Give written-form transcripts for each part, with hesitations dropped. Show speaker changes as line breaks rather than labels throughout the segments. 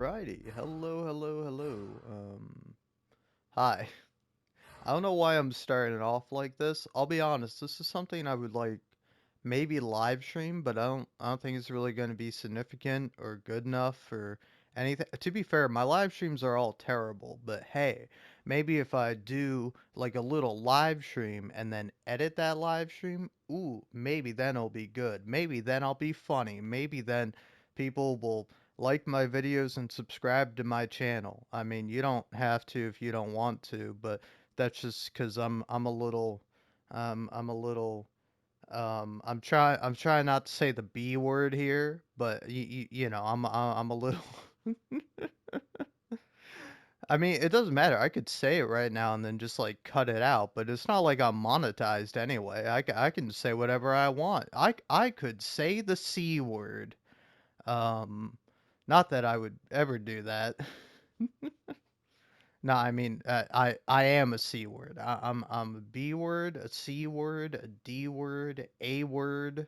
Righty. Hello, hello, hello. Hi. I don't know why I'm starting off like this. I'll be honest, this is something I would like maybe live stream, but I don't think it's really going to be significant or good enough for anything. To be fair, my live streams are all terrible, but hey, maybe if I do like a little live stream and then edit that live stream, ooh, maybe then it'll be good. Maybe then I'll be funny. Maybe then people will like my videos and subscribe to my channel. I mean, you don't have to if you don't want to, but that's just 'cause I'm a little I'm a little I'm trying not to say the B word here, but I'm a little I mean, it doesn't matter. I could say it right now and then just like cut it out, but it's not like I'm monetized anyway. I can say whatever I want. I could say the C word. Um Not that I would ever do that. No, I mean, I am a C word. I'm a B word, a C word, a D word, A word,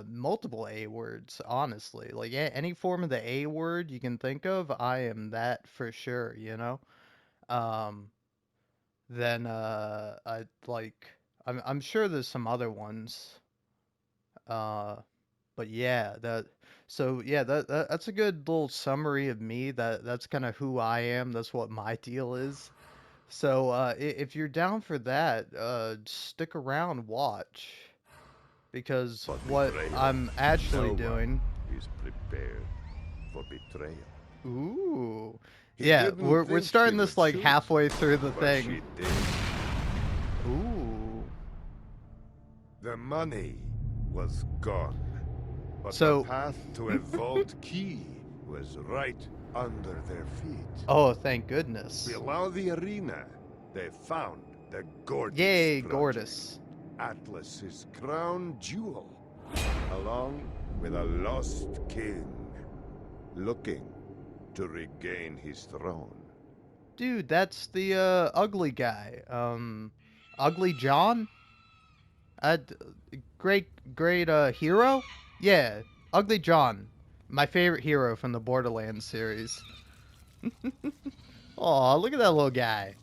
multiple A words, honestly. Like any form of the A word you can think of, I am that for sure, you know? Um, then I like I'm sure there's some other ones. Uh, but yeah, that's a good little summary of me. That's kind of who I am. That's what my deal is. So, if you're down for that, stick around, watch, because
For
what
betrayal,
I'm
no
actually
one
doing.
is prepared for betrayal.
Ooh,
He
yeah,
didn't
we're
think she
starting this
would
like
shoot,
halfway through the
but
thing.
she did.
Ooh,
The money was gone, but the
so,
path to a vault key was right under their feet.
oh, thank goodness.
Below the arena, they found the Gortys
Yay,
project,
Gortys.
Atlas's crown jewel, along with a lost king looking to regain his throne.
Dude, that's the ugly guy. Ugly John. Uh, d- great hero. Yeah, Ugly John, my favorite hero from the Borderlands series. Oh, look at that little guy.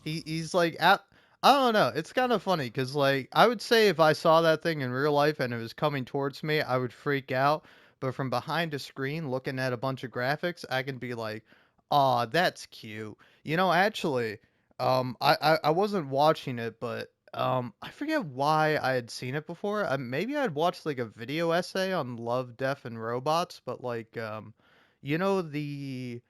He's like I don't know. It's kind of funny because like I would say if I saw that thing in real life and it was coming towards me, I would freak out. But from behind a screen, looking at a bunch of graphics, I can be like, "Aw, that's cute." Actually, I wasn't watching it, but I forget why I had seen it before. Maybe I'd watched like a video essay on Love, Death, and Robots, but like the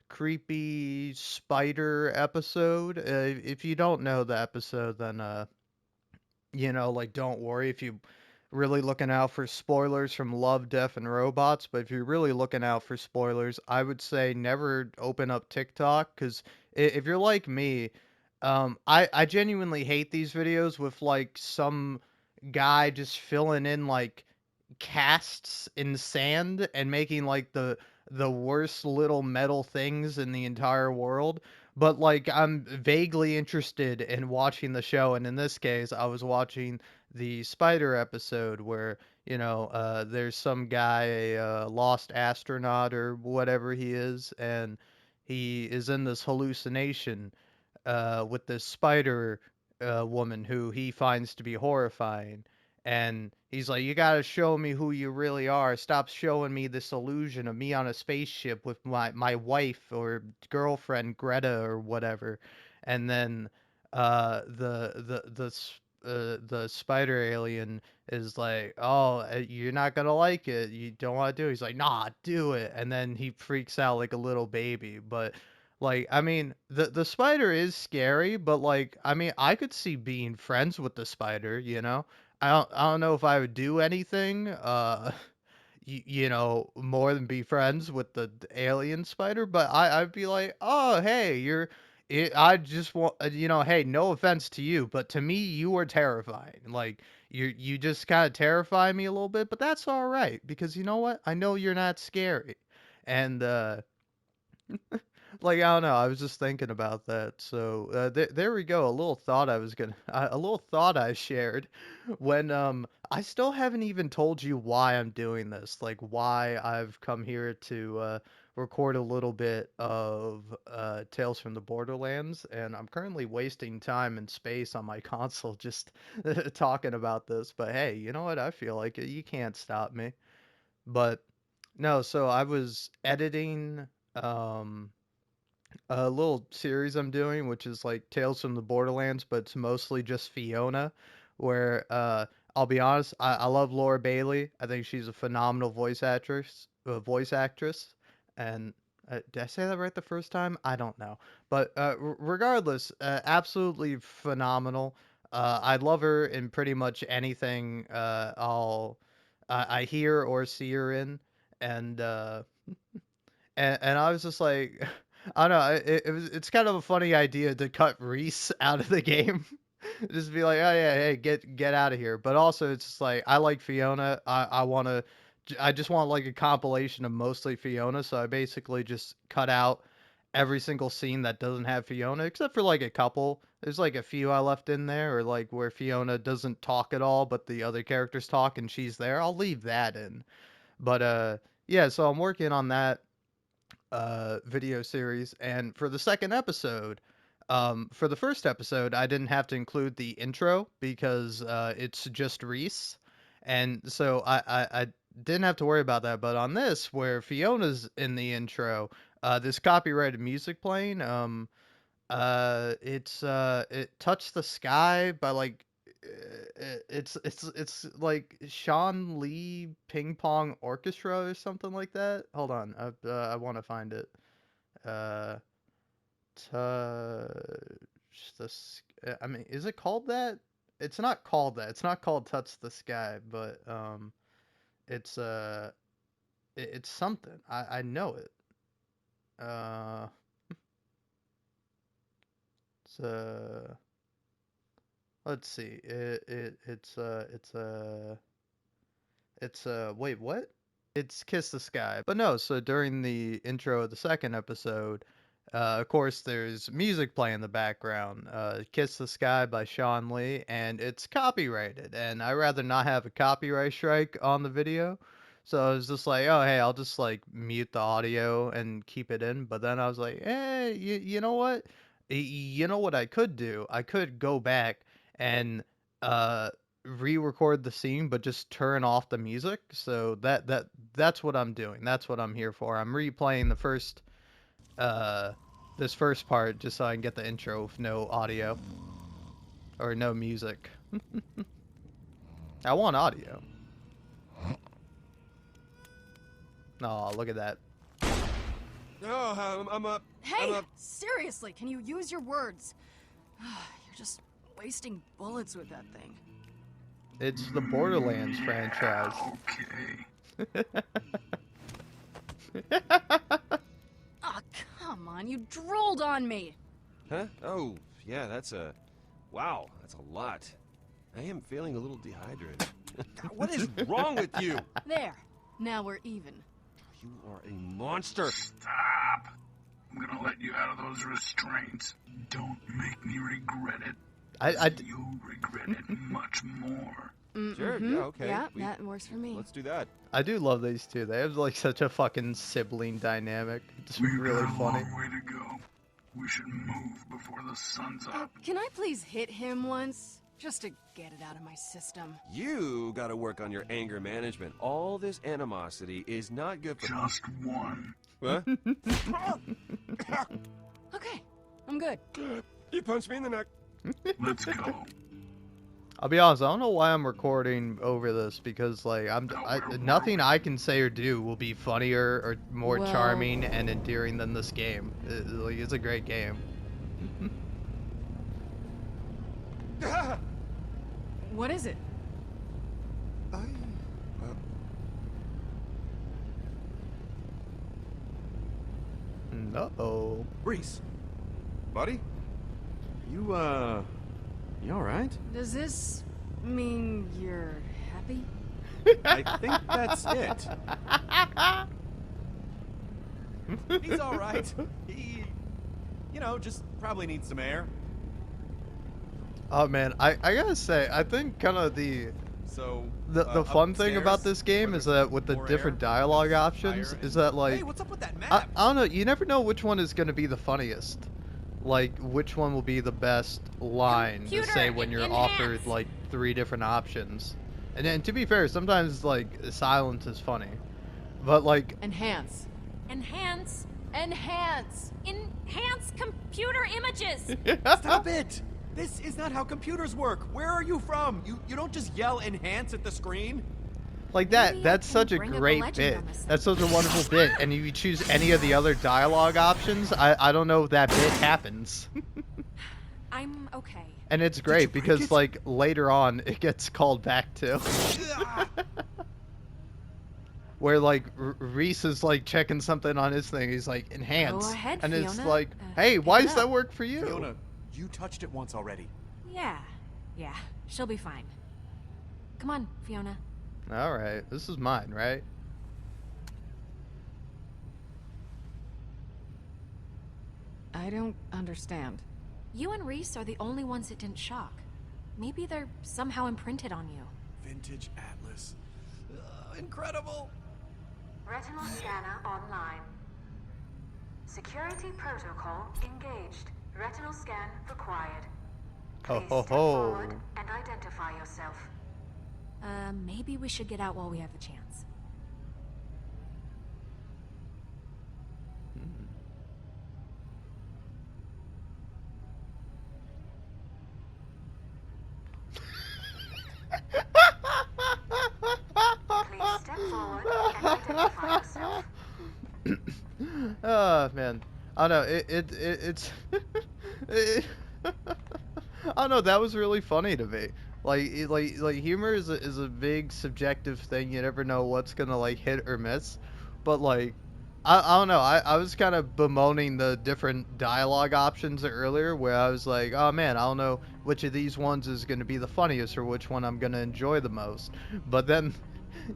creepy spider episode. If you don't know the episode, then like don't worry if you really looking out for spoilers from Love, Death, and Robots. But if you're really looking out for spoilers, I would say never open up TikTok because if you're like me, I genuinely hate these videos with like some guy just filling in like casts in sand and making like the worst little metal things in the entire world. But like I'm vaguely interested in watching the show, and in this case, I was watching the spider episode where there's some guy, a lost astronaut or whatever he is, and he is in this hallucination with this spider woman who he finds to be horrifying. And he's like, "You gotta show me who you really are. Stop showing me this illusion of me on a spaceship with my wife or girlfriend Greta or whatever." And then the spider alien is like, "Oh, you're not gonna like it. You don't want to do it." He's like, "Nah, do it." And then he freaks out like a little baby. But like, I mean, the spider is scary, but like, I mean, I could see being friends with the spider, you know? I don't know if I would do anything, more than be friends with the alien spider, but I'd be like, "Oh, hey, I just want, hey, no offense to you, but to me, you are terrifying. Like, you just kind of terrify me a little bit, but that's all right because you know what? I know you're not scary." And like, I don't know. I was just thinking about that. So there we go. A little thought I shared when I still haven't even told you why I'm doing this. Like why I've come here to record a little bit of Tales from the Borderlands, and I'm currently wasting time and space on my console just talking about this. But hey, you know what? I feel like it. You can't stop me. But no, so I was editing um a little series I'm doing, which is like Tales from the Borderlands, but it's mostly just Fiona, where I'll be honest, I love Laura Bailey. I think she's a phenomenal voice actress, and did I say that right the first time? I don't know, but regardless, absolutely phenomenal. I love her in pretty much anything I hear or see her in, and and I was just like, I don't know, it's kind of a funny idea to cut Reese out of the game. Just be like, oh yeah, hey, get out of here. But also, it's just like I like Fiona. I just want like a compilation of mostly Fiona. So I basically just cut out every single scene that doesn't have Fiona, except for like a couple. There's like a few I left in there, or like where Fiona doesn't talk at all, but the other characters talk and she's there. I'll leave that in. But yeah, so I'm working on that video series. And for the second episode, for the first episode, I didn't have to include the intro because it's just Reese, and so I didn't have to worry about that. But on this, where Fiona's in the intro, this copyrighted music playing, it touched the sky by like. It's like Sean Lee Ping Pong Orchestra or something like that. Hold on, I want to find it. Uh, touch the. I mean, is it called that? It's not called that. It's not called touch the sky, but it's it's something. I know it. Uh, it's let's see. It's wait, what? It's Kiss the Sky. But no, so during the intro of the second episode, of course, there's music playing in the background. Kiss the Sky by Sean Lee, and it's copyrighted. And I rather not have a copyright strike on the video. So I was just like, oh, hey, I'll just like mute the audio and keep it in. But then I was like, hey, you know what? You know what I could do? I could go back and uh re-record the scene but just turn off the music. So that's what I'm doing. That's what I'm here for. I'm replaying the first uh this first part just so I can get the intro with no audio or no music. I want audio. Oh, look at that.
Oh, I'm up.
Hey,
I'm up.
seriously, can you use your words? You're just wasting bullets with that thing.
It's the Borderlands franchise.
Okay.
Aw, come on, you drooled on me.
Huh? Oh, yeah, that's a... Wow, that's a lot. I am feeling a little dehydrated. God, what is wrong with you?
There, now we're even.
You are a monster.
Stop. I'm gonna let you out of those restraints. Don't make me regret it. You'll regret it much more.
Sure, yeah, okay.
Yeah, that works for me.
Let's do that.
I do love these two. They have like such a fucking sibling dynamic. It's
We've
really
got a
funny.
long way to go. We should move before the sun's up.
Can I please hit him once? Just to get it out of my system.
You gotta work on your anger management. All this animosity is not good for...
Just one.
What?
Okay, I'm good.
You punched me in the neck.
Let's go.
I'll be honest, I don't know why I'm recording over this because like nothing I can say or do will be funnier or more
Well-
charming and endearing than this game. It's a great game.
What is it?
No.
Reese. Buddy? You alright?
Does this mean you're happy?
I think that's it. He's alright. He, just probably needs some air.
Oh man, I gotta say, I think kind of the
So,
The fun thing about
upstairs,
this game
where
is
there's
that with the
more
different
air,
dialogue
it's
options,
higher
is
and-
that like
Hey, what's up with that
I
map?
don't know. You never know which one is going to be the funniest. Like which one will be the best line to
Computer,
say when you're offered
enhance.
like 3 different options. And then to be fair, sometimes like silence is funny, but like
Enhance.
Enhance. Enhance. Enhance computer images.
Stop it! This is not how computers work. Where are you from? You don't just yell enhance at the screen.
like
Maybe I
that's
can
such a
bring up a
great
legend
bit.
on this
That's such a
thing.
wonderful bit. And if you choose any of the other dialogue options, I don't know if that bit happens.
I'm okay.
And it's
you
great
break
because
it?
like later on it gets called back to. Where like Reese is like checking something on his thing. He's like enhance.
Go ahead,
and it's
Fiona.
like,
Uh,
hey,
pick
why
it
does that
up.
work for you?
Fiona, you touched it once already.
Yeah. Yeah. She'll be fine. Come on, Fiona.
All right, this is mine, right?
I don't understand.
You and Reese are the only ones it didn't shock. Maybe they're somehow imprinted on you.
Vintage Atlas.
Incredible.
Retinal scanner online. Security protocol engaged. Retinal scan required.
Ho
Please
ho
step
ho.
forward and identify yourself.
Maybe we should get out while we have the chance.
Please step forward and identify yourself.
Oh man, I don't know. It's. I don't know. That was really funny to me. Like humor is a big subjective thing. You never know what's gonna like hit or miss. But like, I don't know. I was kind of bemoaning the different dialogue options earlier, where I was like, oh man, I don't know which of these ones is gonna be the funniest or which one I'm gonna enjoy the most. But then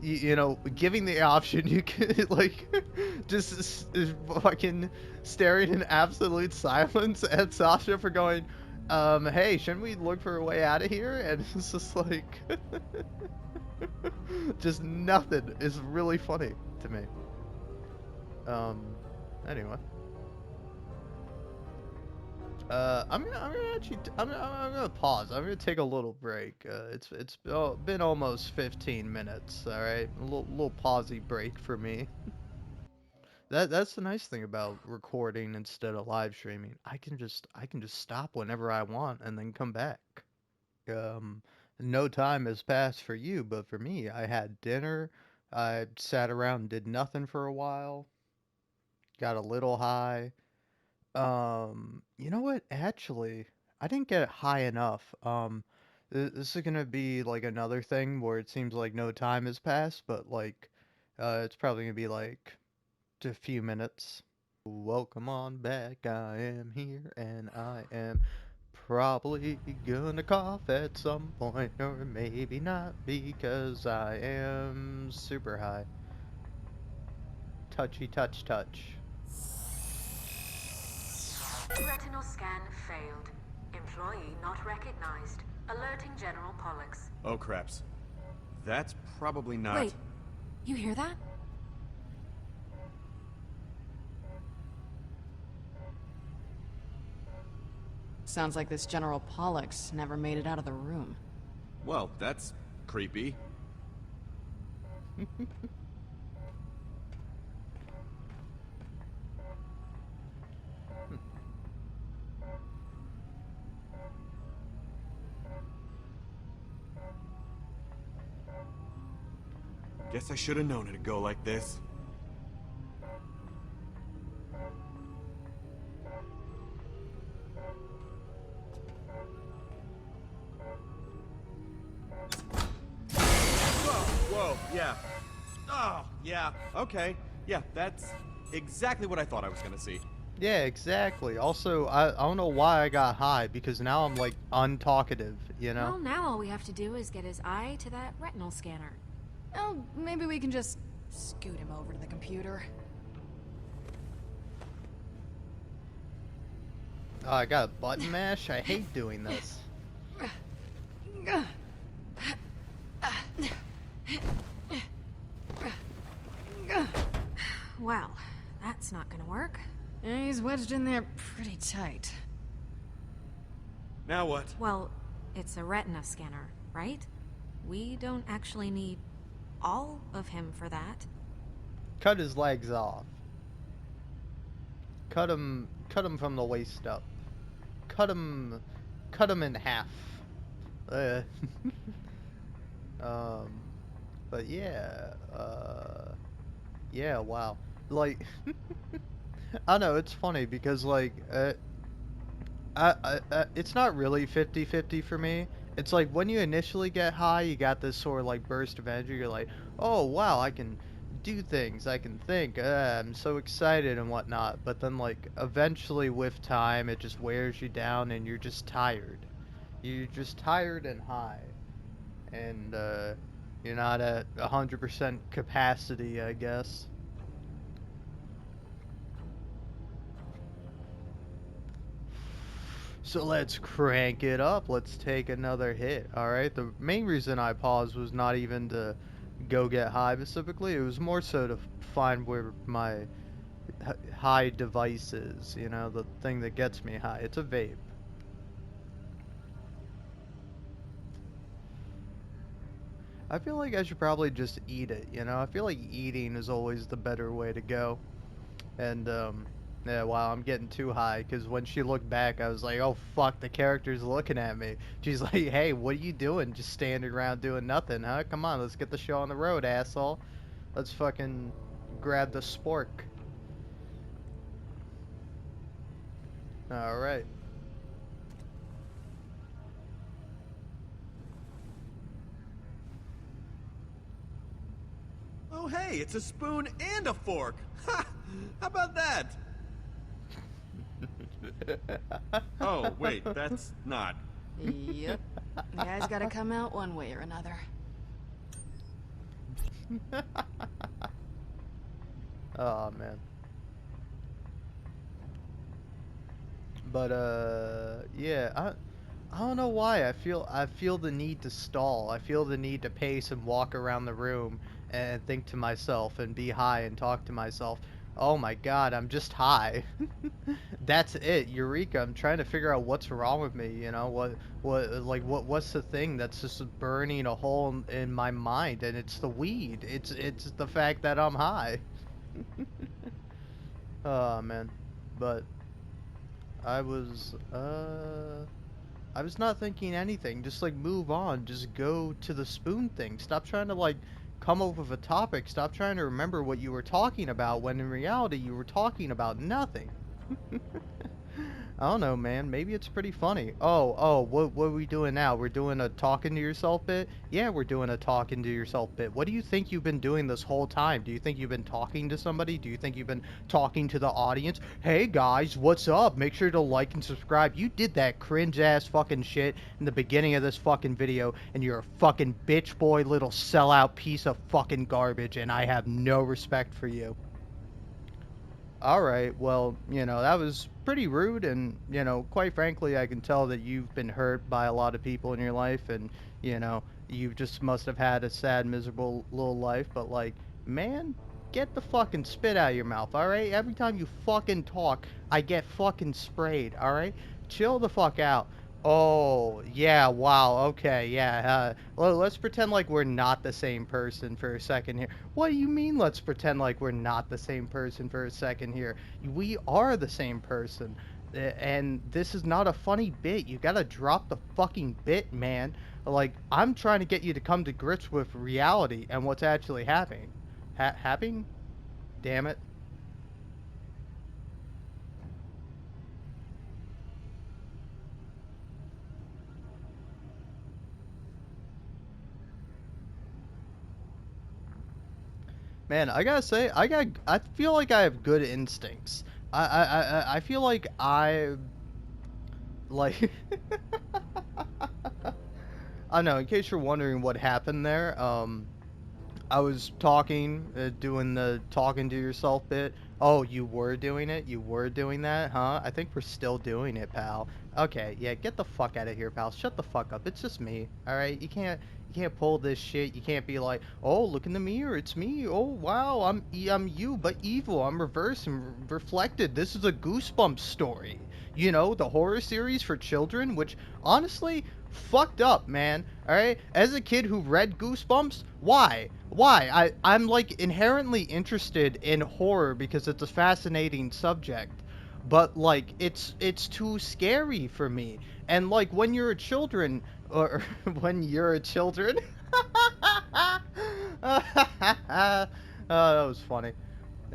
you know, giving the option, you can like just fucking staring in absolute silence at Sasha for going, hey, shouldn't we look for a way out of here? And it's just like, just nothing is really funny to me. Anyway. I'm gonna pause. I'm gonna take a little break. It's been almost 15 minutes. All right, a little pausey break for me. That's the nice thing about recording instead of live streaming. I can just stop whenever I want and then come back. Um, no time has passed for you, but for me, I had dinner. I sat around and did nothing for a while. Got a little high. You know what? Actually, I didn't get high enough. This is gonna be like another thing where it seems like no time has passed, but like, it's probably gonna be like a few minutes. Welcome on back. I am here, and I am probably gonna cough at some point, or maybe not, because I am super high. Touchy touch touch.
Retinal scan failed. Employee not recognized. Alerting General Pollux.
Oh, craps. That's probably not...
Wait, you hear that?
Sounds like this General Pollux never made it out of the room.
Well, that's creepy.
Guess I should have known it'd go like this.
Whoa, yeah. Oh, yeah, okay. Yeah, that's exactly what I thought I was gonna see.
Yeah, exactly. Also, I don't know why I got high, because now I'm like untalkative, you know?
Well, now all we have to do is get his eye to that retinal scanner.
Oh, maybe we can just scoot him over to the computer.
Oh, I got a button mash? I hate doing this.
Yeah, he's wedged in there pretty tight.
Now what?
Well, it's a retina scanner, right? We don't actually need all of him for that.
Cut his legs off. Cut him from the waist up. Cut him in half. Uh, um, but yeah, yeah, wow. Like, I know it's funny because like, it's not really 50-50 for me. It's like when you initially get high, you got this sort of like burst of energy. You're like, oh wow, I can do things, I can think, I'm so excited and whatnot. But then like eventually with time, it just wears you down and you're just tired. You're just tired and high, and you're not at 100% capacity, I guess. So let's crank it up. Let's take another hit. All right. The main reason I paused was not even to go get high specifically. It was more so to find where my high device is. You know, the thing that gets me high. It's a vape. I feel like I should probably just eat it. You know, I feel like eating is always the better way to go. And yeah, wow, I'm getting too high because when she looked back, I was like, oh fuck, the character's looking at me. She's like, hey, what are you doing? Just standing around doing nothing, huh? Come on, let's get the show on the road, asshole. Let's fucking grab the spork. All right.
Oh hey, it's a spoon and a fork! Ha! How about that? Oh, wait, that's not.
Yep. The guy's gotta come out one way or another.
Oh man. But yeah, I don't know why. I feel the need to stall. I feel the need to pace and walk around the room and think to myself and be high and talk to myself. Oh my god, I'm just high. That's it. Eureka. I'm trying to figure out what's wrong with me, you know? What's the thing that's just burning a hole in my mind, and it's the weed. It's the fact that I'm high. Oh man. But I was not thinking anything. Just like move on. Just go to the spoon thing. Stop trying to like come up with a topic. Stop trying to remember what you were talking about when in reality you were talking about nothing. I don't know, man. Maybe it's pretty funny. What are we doing now? We're doing a talking to yourself bit? Yeah, we're doing a talking to yourself bit. What do you think you've been doing this whole time? Do you think you've been talking to somebody? Do you think you've been talking to the audience? Hey guys, what's up? Make sure to like and subscribe. You did that cringe ass fucking shit in the beginning of this fucking video, and you're a fucking bitch boy little sellout piece of fucking garbage, and I have no respect for you. Alright, well, you know, that was pretty rude, and, you know, quite frankly, I can tell that you've been hurt by a lot of people in your life, and, you know, you just must have had a sad, miserable little life, but, like, man, get the fucking spit out of your mouth, alright? Every time you fucking talk, I get fucking sprayed, alright? Chill the fuck out. Oh, yeah, wow, okay, yeah, well, let's pretend like we're not the same person for a second here. What do you mean, let's pretend like we're not the same person for a second here? We are the same person, and this is not a funny bit. You gotta drop the fucking bit, man. Like, I'm trying to get you to come to grips with reality and what's actually happening. Happening? Damn it. Man, I gotta say, I feel like I have good instincts. I feel like like, I don't know, in case you're wondering what happened there, I was talking, doing the talking to yourself bit. Oh, you were doing it? You were doing that, huh? I think we're still doing it, pal. Okay, yeah, get the fuck out of here, pal. Shut the fuck up. It's just me, all right? You can't pull this shit. You can't be like, "Oh, look in the mirror. It's me. Oh, wow. I'm you, but evil. I'm reversed and reflected. This is a Goosebumps story. You know, the horror series for children, which honestly fucked up, man. All right? As a kid who read Goosebumps, why? Why? I'm like inherently interested in horror because it's a fascinating subject. But like it's too scary for me. And like when you're a children or when you're a children that was funny.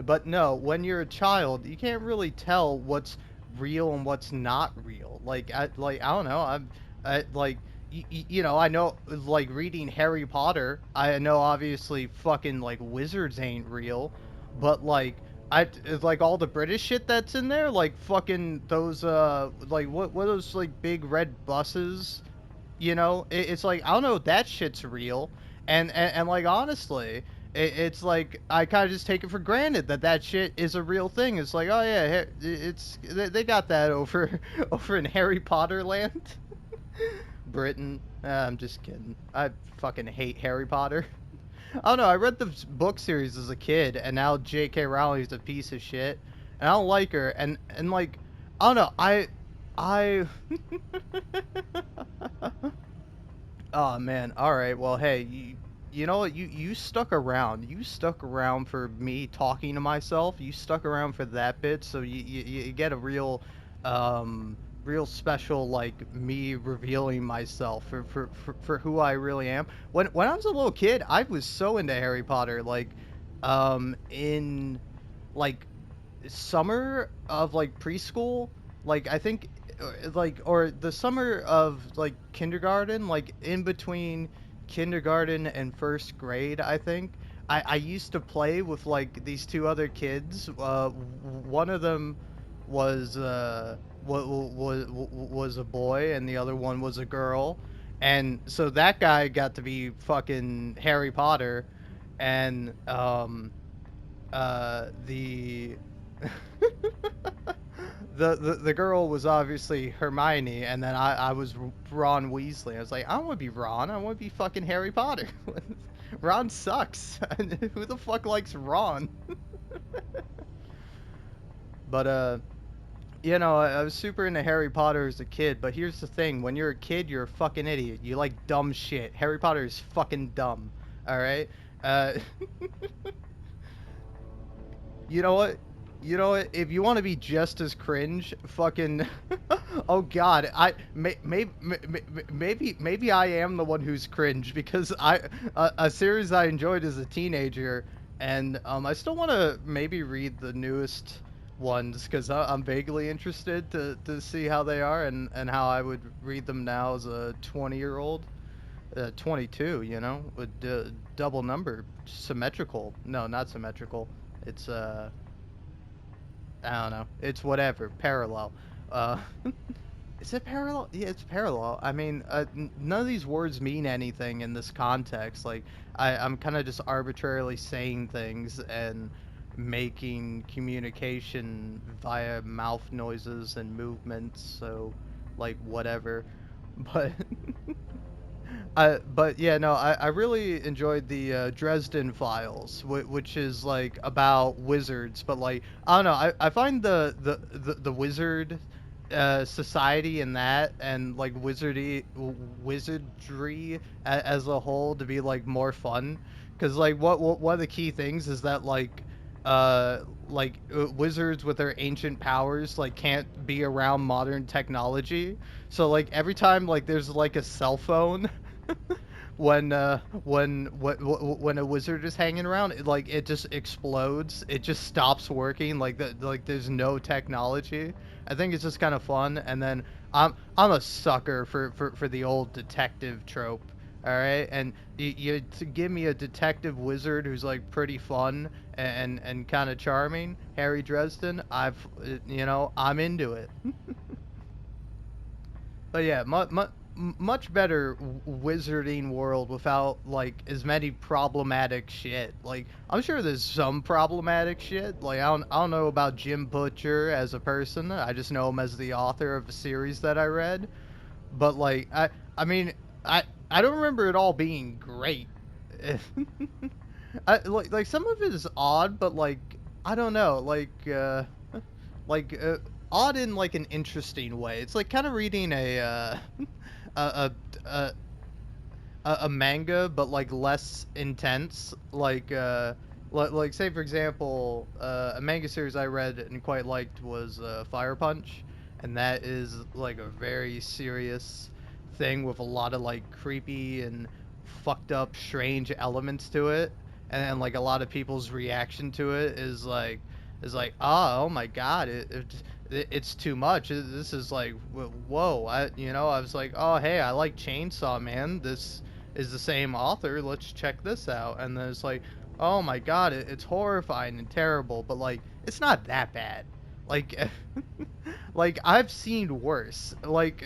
But no, when you're a child, you can't really tell what's real and what's not real. I don't know. Like you know, I know like reading Harry Potter, I know obviously fucking like wizards ain't real, but like it's like all the British shit that's in there, like fucking those like what are those like big red buses, you know, it's like I don't know if that shit's real, and like honestly, it's like I kind of just take it for granted that that shit is a real thing. It's like, oh yeah, it's they got that over over in Harry Potter land, Britain. I'm just kidding. I fucking hate Harry Potter. I don't know. I read the book series as a kid, and now J.K. Rowling's a piece of shit, and I don't like her. And like, I don't know. I Oh man. All right. Well, hey, you know what? You stuck around. You stuck around for me talking to myself. You stuck around for that bit, so you get a real special like me revealing myself for who I really am. When I was a little kid, I was so into Harry Potter. Like, in like summer of like preschool, like I think like or the summer of like kindergarten, like in between kindergarten and first grade, I think I used to play with like these two other kids. One of them was was a boy and the other one was a girl, and so that guy got to be fucking Harry Potter, and the the girl was obviously Hermione, and then I was Ron Weasley. I was like, I don't want to be Ron. I want to be fucking Harry Potter. Ron sucks. Who the fuck likes Ron? But you know, I was super into Harry Potter as a kid. But here's the thing: when you're a kid, you're a fucking idiot. You like dumb shit. Harry Potter is fucking dumb. All right. Uh, You know what? You know what? If you want to be just as cringe, fucking, oh god, maybe I am the one who's cringe because a series I enjoyed as a teenager, and I still want to maybe read the newest ones because I'm vaguely interested to see how they are and how I would read them now as a 20-year-old. 22, you know, with double number, symmetrical. No, not symmetrical. It's I don't know. It's whatever. Parallel. Uh, is it parallel? Yeah, it's parallel. I mean, none of these words mean anything in this context. Like, I'm kind of just arbitrarily saying things and making communication via mouth noises and movements. So, like, whatever. But but yeah, no, I really enjoyed the Dresden Files, which is like about wizards, but like I don't know, I find the wizard society in that and like wizardry as a whole to be like more fun, because like what one of the key things is that wizards with their ancient powers like can't be around modern technology, so like every time like there's like a cell phone when a wizard is hanging around, it just explodes. It just stops working. Like there's no technology. I think it's just kind of fun. And then I'm a sucker for the old detective trope. All right, and you to give me a detective wizard who's like pretty fun and kind of charming, Harry Dresden. I'm into it. But yeah, much better wizarding world without like as many problematic shit. Like I'm sure there's some problematic shit. Like I don't know about Jim Butcher as a person. I just know him as the author of a series that I read. But like I mean I don't remember it all being great. Like some of it is odd, but like I don't know, like odd in like an interesting way. It's like kind of reading a, a a manga, but like less intense. Like say for example, a manga series I read and quite liked was Fire Punch, and that is like a very serious thing with a lot of like creepy and fucked up, strange elements to it, and then like a lot of people's reaction to it is like oh my god it's too much. This is like whoa. I was like, oh hey, I like Chainsaw Man. This is the same author. Let's check this out. And then it's like, oh my god, it's horrifying and terrible, but like it's not that bad. Like like I've seen worse. Like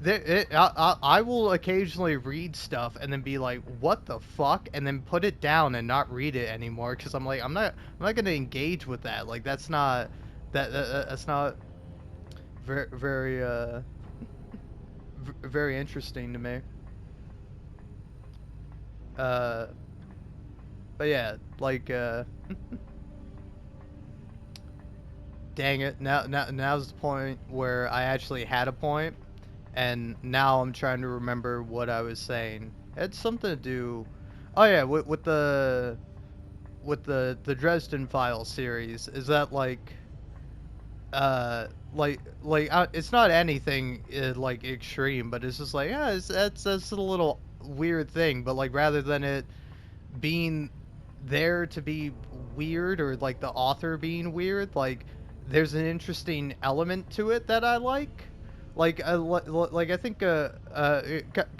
I will occasionally read stuff and then be like, what the fuck, and then put it down and not read it anymore because I'm like I'm not gonna engage with that. Like that's not very very interesting to me. Uh, but yeah, like dang it, now's the point where I actually had a point, and now I'm trying to remember what I was saying. It had something to do. Oh yeah, with the Dresden Files series. Is that it's not anything like extreme, but it's just like yeah, that's a little weird thing. But like rather than it being there to be weird or like the author being weird, like there's an interesting element to it that I like. Like I think kind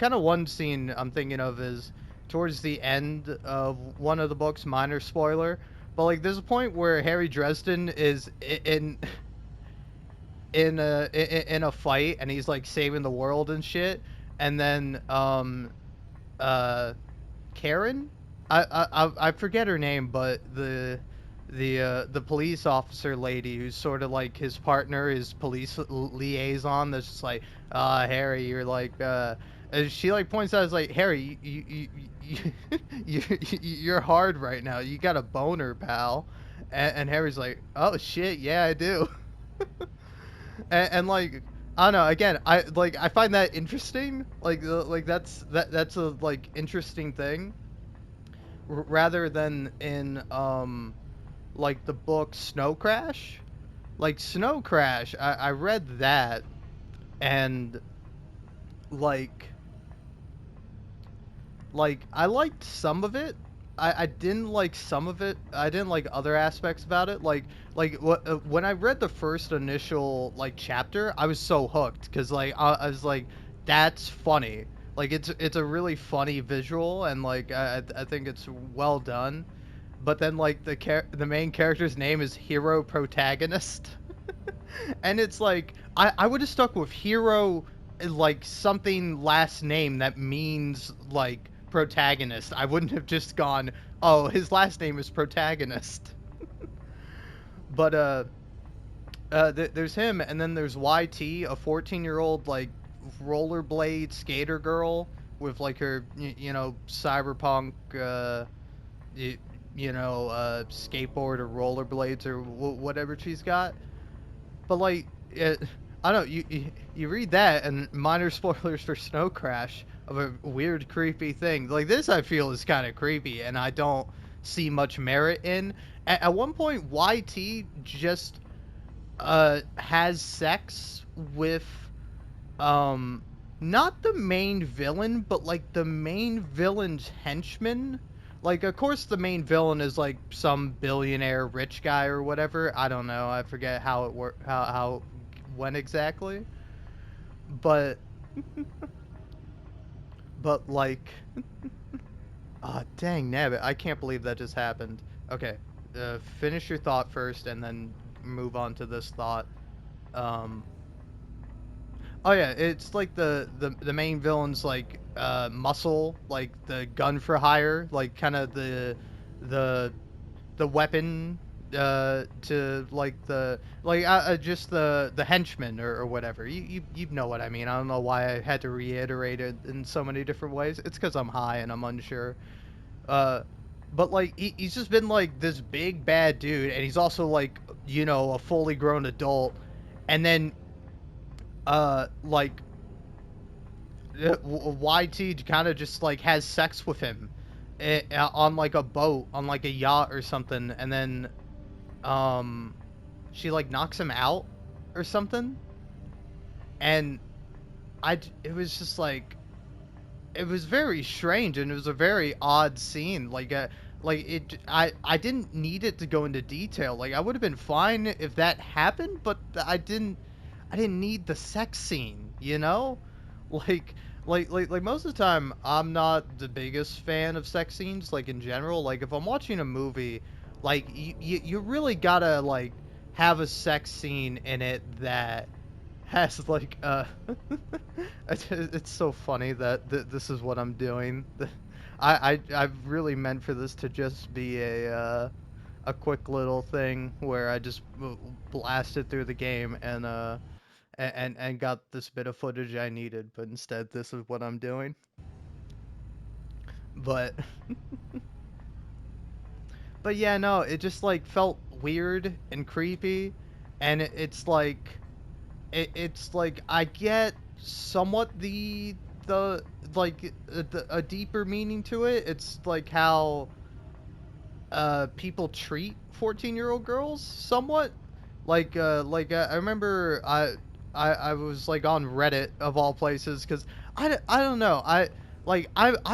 of one scene I'm thinking of is towards the end of one of the books, minor spoiler, but like there's a point where Harry Dresden is in a fight and he's like saving the world and shit, and then Karen, I forget her name, but the police officer lady who's sort of like his partner, his police liaison, that's just like Harry, you're like and she like points out, is like, Harry, you're hard right now, you got a boner, pal. And Harry's like, oh shit, yeah, I do. And like I don't know. Again, I find that interesting. Like that's a like interesting thing, rather than in like the book Snow Crash. Like Snow Crash, I read that, and like I liked some of it. I didn't like some of it. I didn't like other aspects about it. When I read the first initial like chapter, I was so hooked because like I was like, that's funny. Like it's a really funny visual, and like I think it's well done. But then like the main character's name is Hero Protagonist. And it's like I would have stuck with hero, like something last name that means like protagonist. I wouldn't have just gone, oh, his last name is Protagonist. But there's him, and then there's YT, a 14-year-old like rollerblade skater girl with like her cyberpunk skateboard or rollerblades or whatever she's got. But like, I don't know. You read that, and minor spoilers for Snow Crash of a weird, creepy thing. Like this, I feel is kind of creepy, and I don't see much merit in. At one point, YT just has sex with not the main villain, but like the main villain's henchman. Like, of course, the main villain is like some billionaire rich guy or whatever. I don't know. I forget how it worked, how when exactly. But, but like, ah, dang nabbit! I can't believe that just happened. Okay, finish your thought first, and then move on to this thought. Um, Oh yeah, it's like the main villain's like muscle, like the gun for hire, like kind of the the weapon to like the like just the henchman or whatever. You know what I mean. I don't know why I had to reiterate it in so many different ways. It's because I'm high and I'm unsure. Uh, but like he's just been like this big bad dude, and he's also like a fully grown adult, and then like YT kind of just like has sex with him on like a boat, on like a yacht or something, and then um she like knocks him out or something, and it was just like it was very strange, and it was a very odd scene. Like I didn't need it to go into detail. Like I would have been fine if that happened, but I didn't need the sex scene, you know? Like like most of the time I'm not the biggest fan of sex scenes like in general. Like if I'm watching a movie, like you really got to like have a sex scene in it that has like it's so funny that this is what I'm doing. I've really meant for this to just be a quick little thing where I just blasted through the game and got this bit of footage I needed, but instead this is what I'm doing. But but yeah, no, it just like felt weird and creepy, and it's like it's like I get somewhat the like a deeper meaning to it. It's like how people treat 14-year-old girls somewhat. I remember I was like on Reddit of all places cuz I don't know. I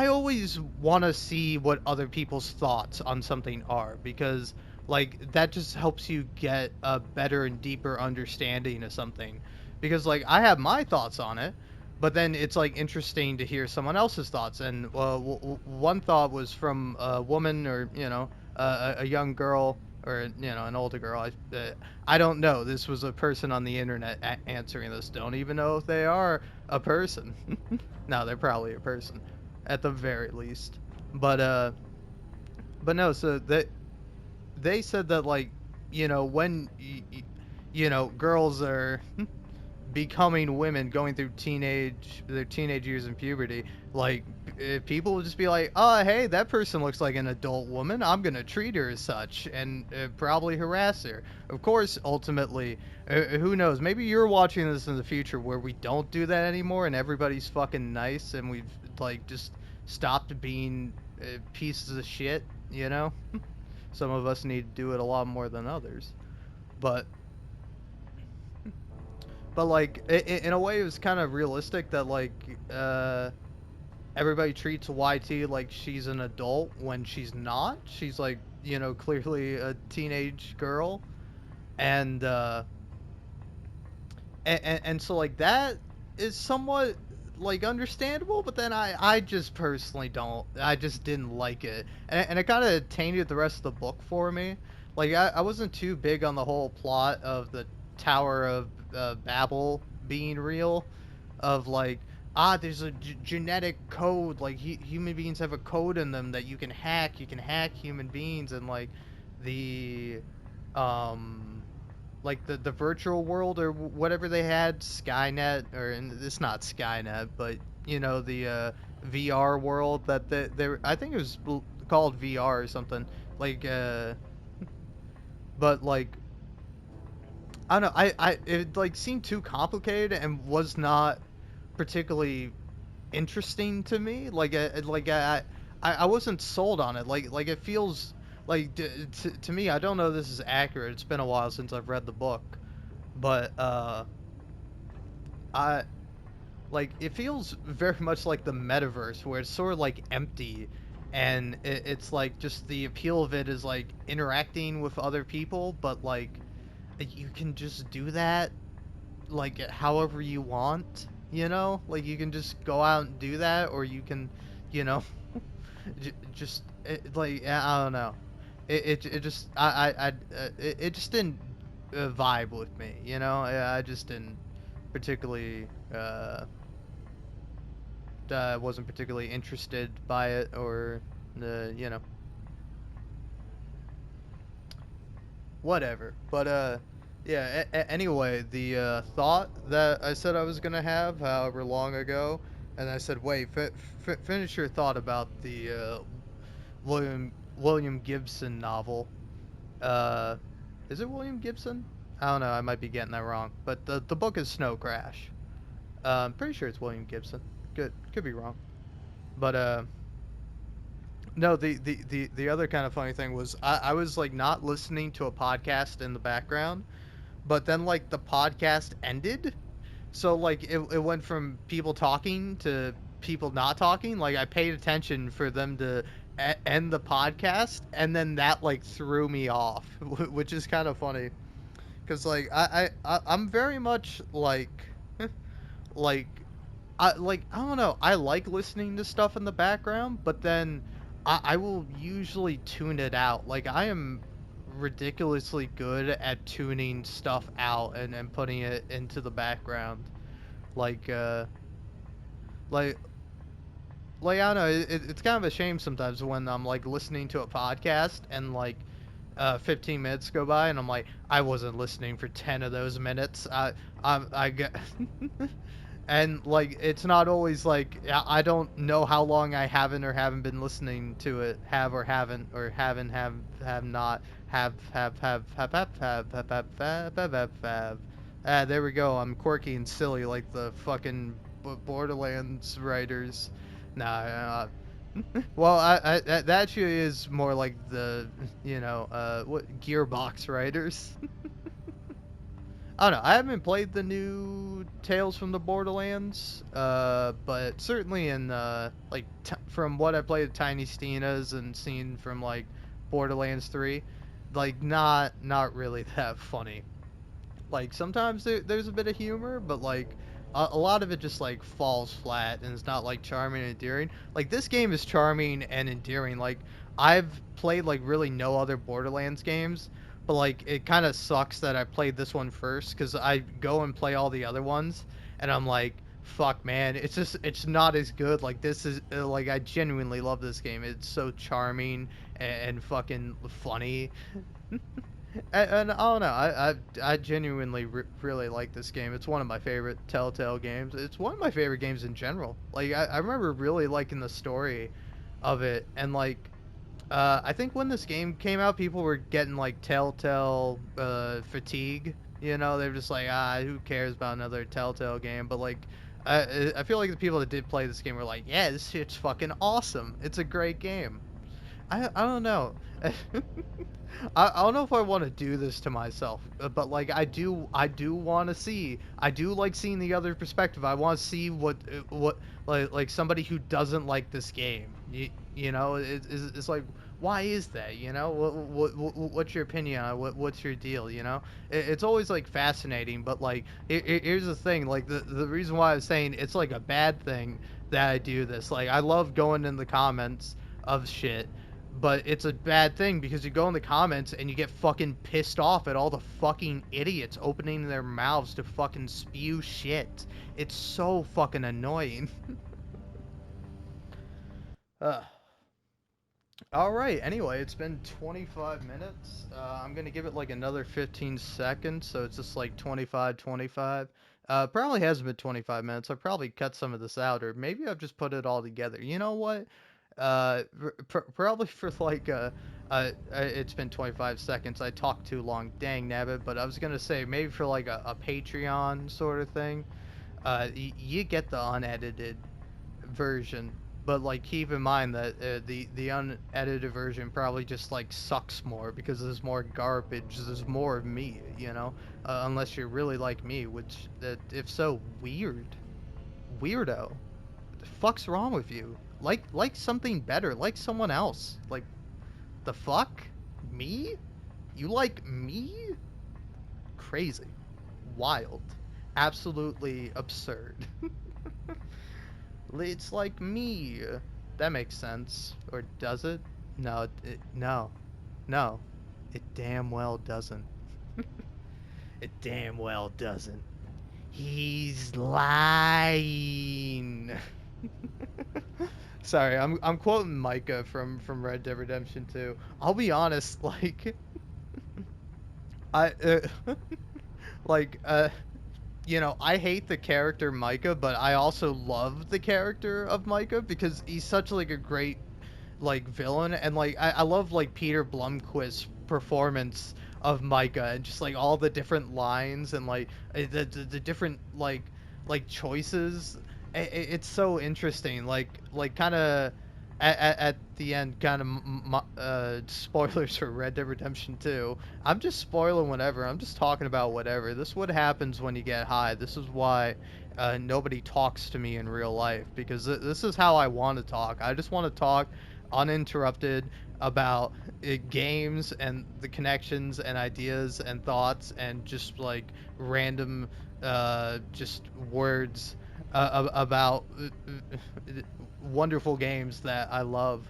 always want to see what other people's thoughts on something are, because like that just helps you get a better and deeper understanding of something, because like I have my thoughts on it, but then it's like interesting to hear someone else's thoughts. And one thought was from a woman, or a young girl, or an older girl. I don't know. This was a person on the internet answering this. Don't even know if they are a person. No, they're probably a person, at the very least. But but no. So they said that, like, when girls are becoming women, going through their teenage years and puberty, like people will just be like, oh hey, that person looks like an adult woman, I'm gonna treat her as such, and probably harass her. Of course, ultimately, who knows, maybe you're watching this in the future where we don't do that anymore and everybody's fucking nice, and we've like just stopped being pieces of shit, some of us need to do it a lot more than others. But like in a way, it was kind of realistic that like everybody treats YT like she's an adult when she's not. She's like, clearly a teenage girl, and and so like that is somewhat like understandable. But then I just personally don't. I just didn't like it, and it kind of tainted the rest of the book for me. Like I wasn't too big on the whole plot of the Tower of Babel being real, of like, there's a genetic code, like human beings have a code in them that you can hack human beings, and like the um like the virtual world, or whatever they had, Skynet, or, and it's not Skynet, but the VR world that I think it was called VR or something, like but like I don't know, it like seemed too complicated and was not particularly interesting to me. I wasn't sold on it. Like it feels like to me, I don't know if this is accurate. It's been a while since I've read the book, but I like it feels very much like the metaverse, where it's sort of like empty, and it's like just the appeal of it is like interacting with other people, but like you can just do that like however you want, like you can just go out and do that, or you can, you know just like I don't know, it just it just didn't vibe with me, I just didn't particularly wasn't particularly interested by it, or you know, whatever. But yeah. Anyway, the thought that I said I was gonna have, however long ago, and I said, wait, finish your thought about the William Gibson novel. Uh, is it William Gibson? I don't know. I might be getting that wrong. But the book is Snow Crash. I'm pretty sure it's William Gibson. Could be wrong. But no. The other kind of funny thing was I was like not listening to a podcast in the background, but then like the podcast ended. So like it went from people talking to people not talking. Like I paid attention for them to end the podcast, and then that like threw me off, which is kind of funny. Cause like I'm very much like like I don't know, I like listening to stuff in the background, but then I will usually tune it out. Like I am ridiculously good at tuning stuff out and putting it into the background. Like like like I don't know, it's kind of a shame sometimes when I'm like listening to a podcast and like 15 minutes go by and I'm like, I wasn't listening for 10 of those minutes. I get and like it's not always like I don't know how long I haven't or haven't been listening to it, have or haven't, or haven't have not have. There we go. I'm quirky and silly like the fucking Borderlands writers. Nah. Well, that actually is more like the, what Gearbox writers. I don't know. I haven't played the new Tales from the Borderlands, but certainly in like from what I played at Tiny Tina's and seen from like Borderlands 3, like not really that funny. Like sometimes there's a bit of humor, but like a lot of it just like falls flat and it's not like charming and endearing. Like this game is charming and endearing. Like I've played like really no other Borderlands games, but like it kind of sucks that I played this one first because I go and play all the other ones and I'm like, fuck man, it's not as good. Like this is like I genuinely love this game. It's so charming and fucking funny. And I don't know. I genuinely really like this game. It's one of my favorite Telltale games. It's one of my favorite games in general. Like I remember really liking the story of it, and like I think when this game came out, people were getting like Telltale fatigue. You know, they're just like, who cares about another Telltale game? But like, I feel like the people that did play this game were like, yeah, this shit's fucking awesome. It's a great game. I don't know. I don't know if I want to do this to myself, but like I do want to see. I do like seeing the other perspective. I want to see what like somebody who doesn't like this game. You know, it's like, why is that? You know, what's your opinion on it? What's your deal? You know, it's always like fascinating. But like here's the thing. Like the reason why I was saying it's like a bad thing that I do this. Like I love going in the comments of shit, but it's a bad thing because you go in the comments and you get fucking pissed off at all the fucking idiots opening their mouths to fucking spew shit. It's so fucking annoying. uh, all right. Anyway, it's been 25 minutes. I'm gonna give it like another 15 seconds, so it's just like 25, 25. Probably hasn't been 25 minutes. I probably cut some of this out, or maybe I've just put it all together. You know what? Probably for like it's been 25 seconds. I talked too long. Dang nabbit. But I was gonna say maybe for like a Patreon sort of thing. You get the unedited version, but like keep in mind that the unedited version probably just like sucks more because there's more garbage. There's more of me, you know. Unless you're really like me, which if so, weirdo. The fuck's wrong with you? Like something better. Like someone else. Like the fuck? Me? You like me? Crazy. Wild. Absolutely absurd. It's like me. That makes sense. Or does it? No, no. No. It damn well doesn't. It damn well doesn't. He's lying. Sorry, I'm quoting Micah from Red Dead Redemption 2. I'll be honest, like I like you know, I hate the character Micah, but I also love the character of Micah because he's such like a great like villain, and like I love like Peter Blumquist's performance of Micah and just like all the different lines and like the different like choices. It's so interesting. Like kind of at the end, kind of spoilers for Red Dead Redemption 2. I'm just spoiling whatever. I'm just talking about whatever. This is what happens when you get high. This is why nobody talks to me in real life, because this is how I want to talk. I just want to talk uninterrupted about games and the connections and ideas and thoughts and just like random just words about wonderful games that I love.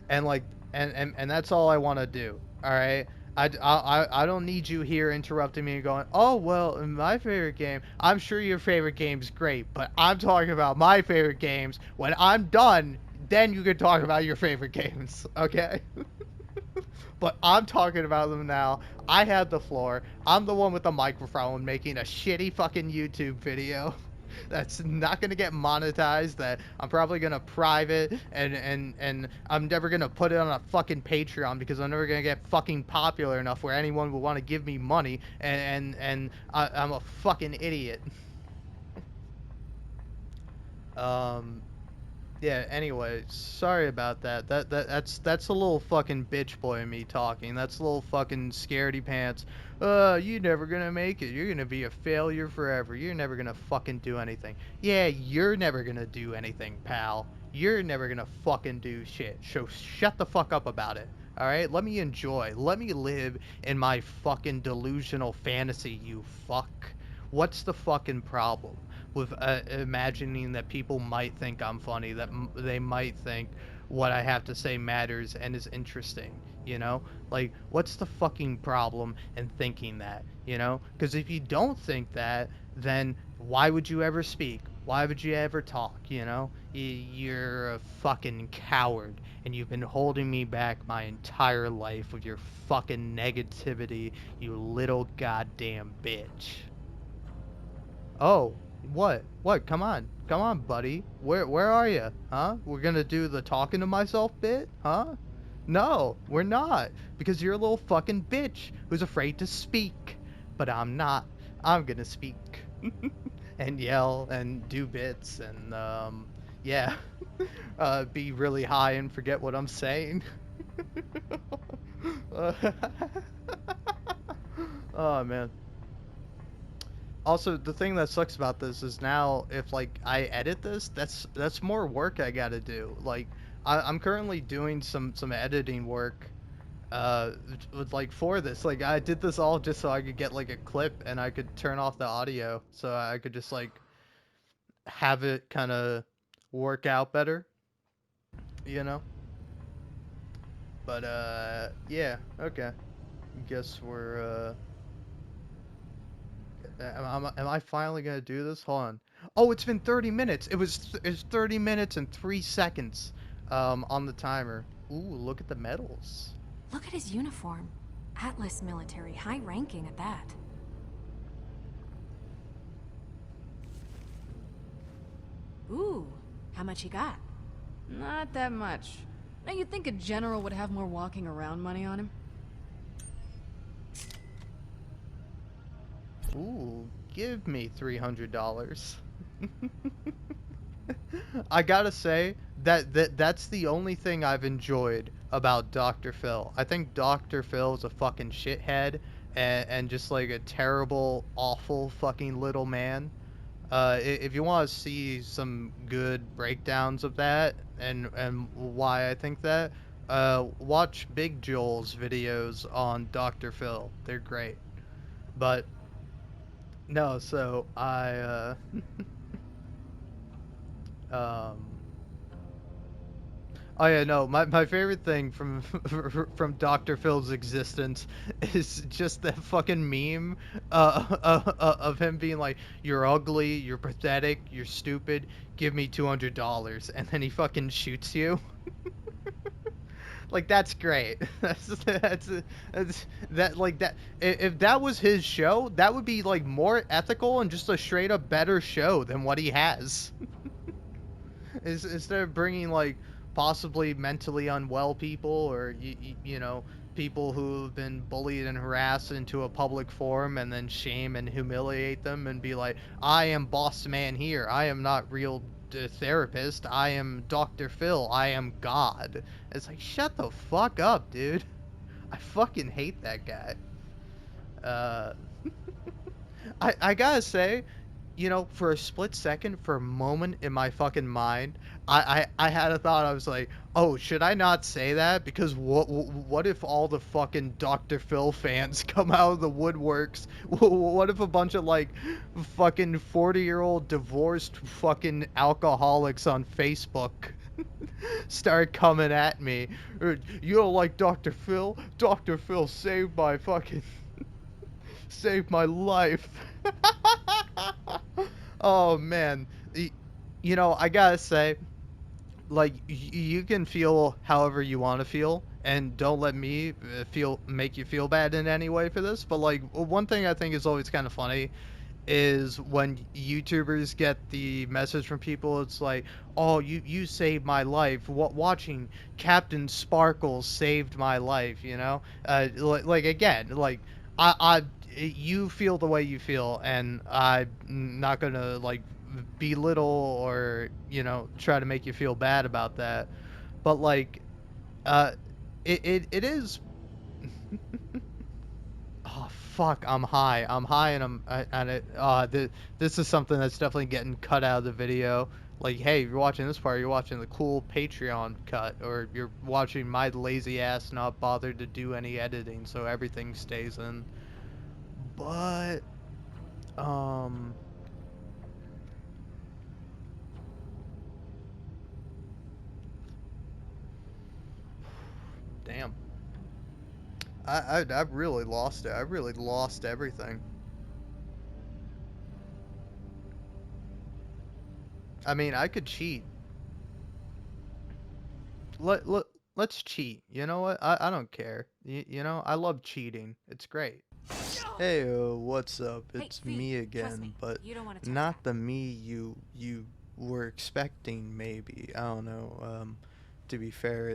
And like and that's all I want to do. All right. I don't need you here interrupting me and going, oh well, my favorite game. I'm sure your favorite game's great, but I'm talking about my favorite games. When I'm done, then you can talk about your favorite games, okay? But I'm talking about them now. I had the floor. I'm the one with the microphone making a shitty fucking YouTube video that's not gonna get monetized, that I'm probably gonna private, and I'm never gonna put it on a fucking Patreon because I'm never gonna get fucking popular enough where anyone will want to give me money, and I'm a fucking idiot. Um, Yeah, anyway, sorry about that. That's a little fucking bitch boy in me talking. That's a little fucking scaredy pants. You never gonna make it. You're gonna be a failure forever. You're never gonna fucking do anything. Yeah, you're never gonna do anything, pal. You're never gonna fucking do shit. So shut the fuck up about it. Alright? Let me enjoy. Let me live in my fucking delusional fantasy, you fuck. What's the fucking problem with imagining that people might think I'm funny, that they might think what I have to say matters and is interesting, you know? Like, what's the fucking problem in thinking that, you know? Because if you don't think that, then why would you ever speak? Why would you ever talk, you know? You're a fucking coward, and you've been holding me back my entire life with your fucking negativity, you little goddamn bitch. Oh, what? What? Come on. Come on, buddy. Where are you? Huh? We're gonna do the talking to myself bit? Huh? No, we're not. Because you're a little fucking bitch who's afraid to speak. But I'm not. I'm gonna speak. And yell and do bits and yeah. Be really high and forget what I'm saying. Oh man. Also, the thing that sucks about this is now if like I edit this, that's more work I gotta do. Like I'm currently doing some editing work with like for this. Like I did this all just so I could get like a clip and I could turn off the audio so I could just like have it kind of work out better, you know? But yeah, okay. Guess we're am I finally gonna do this? Hold on. Oh, it's been 30 minutes. It's 30 minutes and 3 seconds on the timer. Ooh, look at the medals.
Look at his uniform. Atlas military, high ranking at that. Ooh, how much he got?
Not that much. Now you'd think a general would have more walking around money on him.
Ooh, give me $300. I gotta say that's the only thing I've enjoyed about Dr. Phil. I think Dr. Phil is a fucking shithead and just like a terrible, awful fucking little man. If you want to see some good breakdowns of that and why I think that, watch Big Joel's videos on Dr. Phil. They're great. But no, so um Oh yeah, no. My favorite thing from from Dr. Phil's existence is just that fucking meme of him being like, "You're ugly, you're pathetic, you're stupid. Give me $200," and then he fucking shoots you. Like that's great. That's that like that. If that was his show, that would be like more ethical and just a straight up better show than what he has. Instead of bringing like possibly mentally unwell people or you know people who've been bullied and harassed into a public forum and then shame and humiliate them and be like, I am boss man here, I am not real therapist, I am Dr. Phil, I am God. It's like, shut the fuck up, dude. I fucking hate that guy. uh I gotta say, you know, for a split second, for a moment in my fucking mind, I had a thought. I was like, oh, should I not say that? Because what if all the fucking Dr. Phil fans come out of the woodworks? What if a bunch of like fucking 40-year-old divorced fucking alcoholics on Facebook start coming at me? You don't like Dr. Phil? Dr. Phil saved my fucking saved my life. Oh man, you know, I gotta say, like you can feel however you want to feel, and don't let me feel make you feel bad in any way for this. But like one thing I think is always kind of funny is when YouTubers get the message from people. It's like, oh, you saved my life. Watching Captain Sparkle saved my life. You know, like again, like I you feel the way you feel, and I'm not gonna like belittle or you know try to make you feel bad about that. But like, uh, it is. Oh fuck! I'm high. I'm high, and and it. This is something that's definitely getting cut out of the video. Like, hey, you're watching this part. You're watching the cool Patreon cut, or you're watching my lazy ass not bother to do any editing, so everything stays in. But um, damn. I really lost it. I really lost everything. I mean, I could cheat. Let let's cheat. You know what? I don't care. You know, I love cheating. It's great. Hey, what's up?
Hey,
It's
Fee,
me
trust
again,
me.
but
You don't want to touch
not
that.
the me you were expecting. Maybe I don't know. To be fair,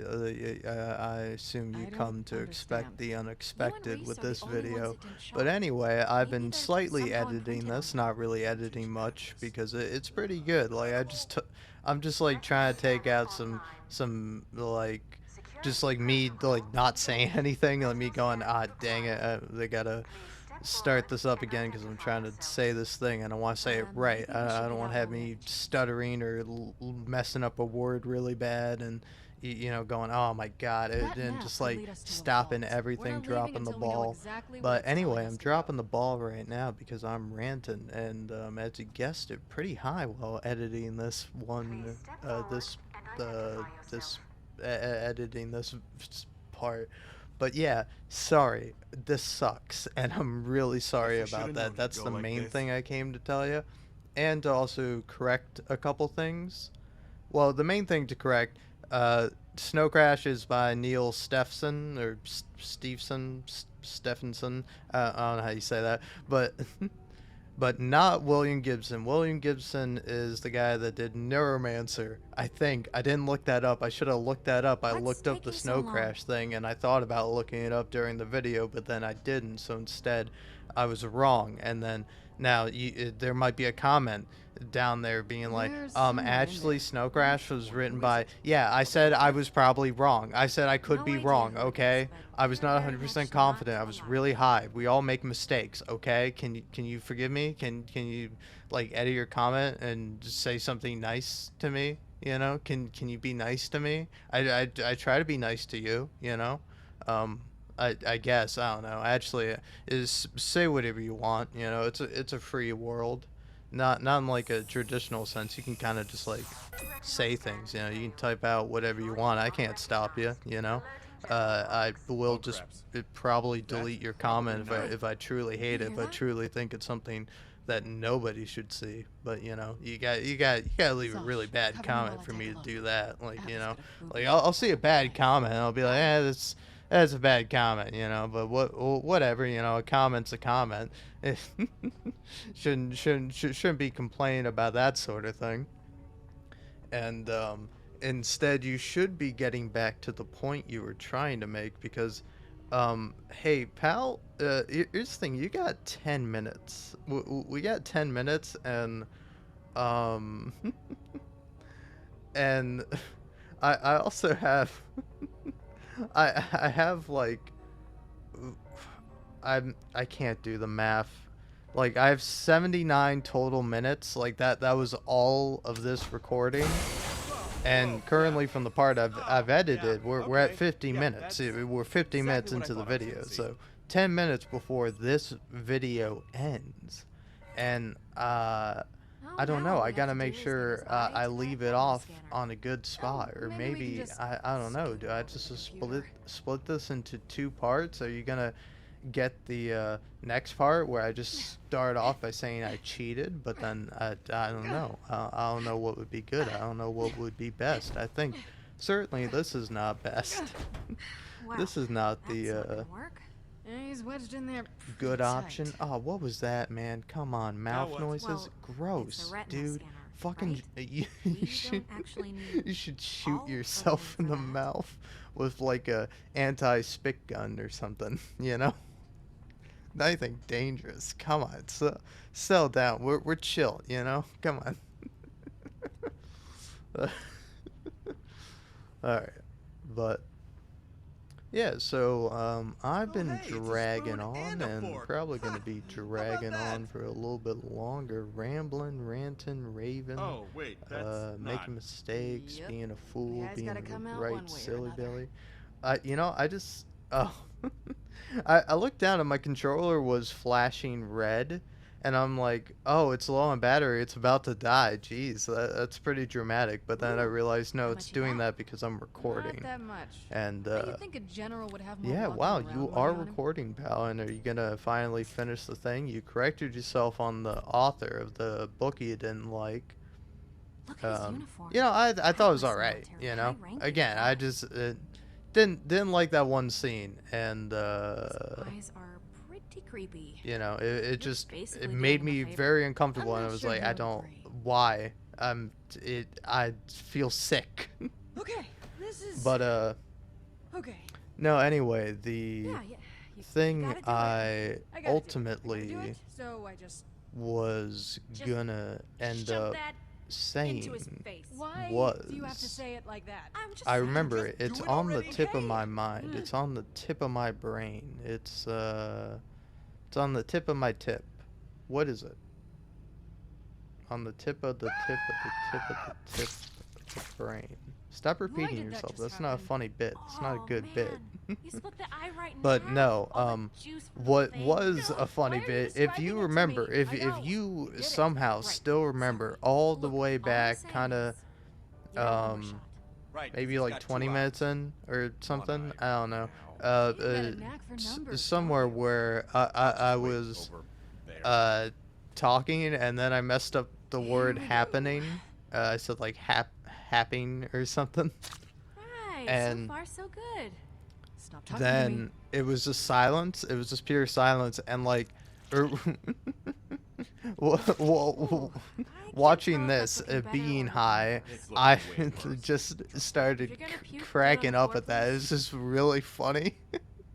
I assume you
I don't
come to expect
understand.
the
You and
unexpected
Reese
with
are the
this
only ones
video.
that didn't show
But
up.
anyway, I've
Maybe
been
they're
slightly
somehow
editing
imprinted on
this,
them
not really
for future
editing much
characters.
because it's pretty good. Like I'm just like trying to take out some like just like me like not saying anything, like me going, ah, dang it, they gotta start this up again because I'm trying to say this thing and I want to say it right.
Maybe we should
I don't
get
want
out
to have
while we have
me
the chance.
stuttering or messing up a word really bad and you know going, oh my god,
That
and
map
just
could
like
lead us to a
stopping
vault. We're
everything,
not leaving
dropping the
until we know
ball.
exactly where
But
it's
anyway,
telling
I'm
us to go.
dropping the ball right now because I'm ranting and as you guessed it, pretty high while editing this one, this editing this part. But yeah, sorry, this sucks, and I'm really
Guess
sorry
I should
about
have
that.
known you'd
That's
go
the
like
main
this.
thing I came to tell you, and to also correct a couple things. Well, the main thing to correct, Snow Crash is by Neil Steffenson or Stephenson. I don't know how you say that, but but not William Gibson. William Gibson is the guy that did Neuromancer. I think. I didn't look that up. I should have looked that up. I
What's
looked up the
taking so
Snow
long?
Crash thing and I thought about looking it up during the video, but then I didn't. So instead, I was wrong. And then now there might be a comment down there being like,
There's someone in
actually
there.
Snow
But which
Crash was
one?
written
Who is
by,
it?
yeah, I said I was probably wrong. I said I could
No
be
idea
wrong,
who it is,
okay?
but
I was
you're
not
very
100%
much not
confident. I was
telling our
really
tale.
high. We all make mistakes, okay? Can you forgive me? Can you like edit your comment and just say something nice to me? You know, can you be nice to me? I try to be nice to you. You know, um, I guess I don't know. Actually, is say whatever you want. You know, it's a free world. not in like a traditional sense. You can kind of just like say things. You know, you can type out whatever you want. I can't stop you. You know, I will
Oh,
just
craps.
probably
That's
delete your
probably
comment
not.
if I truly hate
You
it.
hear
If I
that?
truly think it's something that nobody should see. But you know, you gotta leave a really
Zosh,
bad
cover me while
comment
I
for
take
me
a
to
look.
do that. Like
I have
you
this
know,
bit of
like
booby
I'll
trap
see a
on
bad
my
comment and I'll be like, that's a bad comment, you know. But whatever, you know, a comment's a comment. Shouldn't be complaining about that sort of thing. And instead, you should be getting back to the point you were trying to make because, hey pal, here's the thing: you got 10 minutes. We got 10 minutes, and um, and I also have I have like I can't do the math. Like I have 79 total minutes. Like that was all of this recording.
Whoa,
And
yeah.
currently from the part I've
Oh, yeah.
edited, we're at
Okay.
50
Yeah,
minutes.
that's
We're 50 minutes
exactly what I
into the
thought I was
video.
gonna see.
So 10 minutes before this video ends. And
Oh,
I don't
now
know.
all
I
we have
gotta
to
make
do is get
sure
his body
I
to that
leave it
retinal
off
scanner.
on a good spot, or
maybe we can
maybe
just
I don't know.
scoot
Do I
over
just
the
split
computer.
this into two parts? Are you gonna get the next part where I just start off by saying I cheated, but then I don't know. I don't know what would be good. I don't know what would be best. I think certainly this is not best.
Wow,
This is not
that's
the
not gonna work.
Yeah, he's wedged in there
good
pretty
option.
tight.
Oh, what was that, man? Come on,
Now
mouth
what?
noises.
Well, it's
Gross,
a retina
dude.
scanner,
Fucking,
right?
you,
We
should,
don't actually need
you should shoot
all of
yourself
him
in
for
the
that.
mouth with like a anti-spick gun or something. You know, nothing dangerous. Come on, so settle down. We're chill. You know, come on. All right, but yeah, so I've
Oh,
been
hey, it's a
dragging
spoon
on
and a
and
fork.
probably gonna
Ha!
be
How about
dragging
that?
on for a little bit longer, rambling, ranting, raving,
Oh, wait, that's not.
making mistakes,
Yep.
being a fool,
guy's
being
gotta come out
right
one way or
silly
another.
Billy. You know, I just I looked down and my controller was flashing red, and I'm like, oh, it's low on battery, it's about to die. Jeez, that's pretty dramatic. But then I
Ooh,
realized no,
how
it's
much you
doing
got?
that because I'm recording.
Not that much.
And
Now, you'd think a general would have more
yeah,
walking
wow,
around
you
money
are
on him.
recording, pal. And are you gonna finally finish the thing? You corrected yourself on the author of the book you didn't like.
Look at his uniform.
You know, I thought it was
Atlas
alright.
military,
You know,
high-ranking
again, I
class.
just didn't like that one scene, and
His eyes are pretty creepy.
you know,
You're
it just
basically
it
doing
made
him a
me
favor.
very uncomfortable,
I'm
and I
not
was
sure
like,
he
I
would
don't.
agree.
Why? I feel sick.
Okay, this is.
But
Okay.
no. Anyway, the
Yeah, you
thing
gotta do it.
I
I gotta do it. I gotta
ultimately
do it, so I just.
was
Just
gonna end
Shove
up
that
saying
into his face.
Why do you have to
was
say it like that?
I'm just
I
saying.
remember
Just
it's
do it
on the
already.
tip of
Okay.
my mind. It's on the tip of my brain. It's on the tip of my tip. What is it? On the tip of the tip of the tip of the tip of the brain. Stop
Why
repeating
did that
yourself.
just
That's not a
happen?
funny bit. It's not a
Oh,
good bit.
man. You split the eye right in
But
half.
no,
All the juice from the
what
thing.
was
No,
a funny
why are you
bit, if
describing
you
it to
remember,
me?
if
I know,
you
did it.
somehow
Right,
still remember
sorry.
all the
Look,
way
all I'm
back,
saying
kind of,
is, you have one more
um,
shot.
Right, 'cause
maybe
he's
like
got
20
2 eyes.
minutes in or something.
eye
I don't know.
now.
Uh,
You got a knack for numbers,
somewhere
don't you?
where I
Wait,
was
over there.
talking and then I messed up the word
we go.
happening. I said like happing or something.
Right,
And
so far so good.
Stop talking to me.
then it was just silence. It was just pure silence, and like, wa- wa-
I
watching
can't tell if
this,
that's looking better
being
or
high,
It's
I
looking way worse.
just started
If you're gonna puke, put it on
cracking
the
up
floor,
at that.
please.
It's just really funny.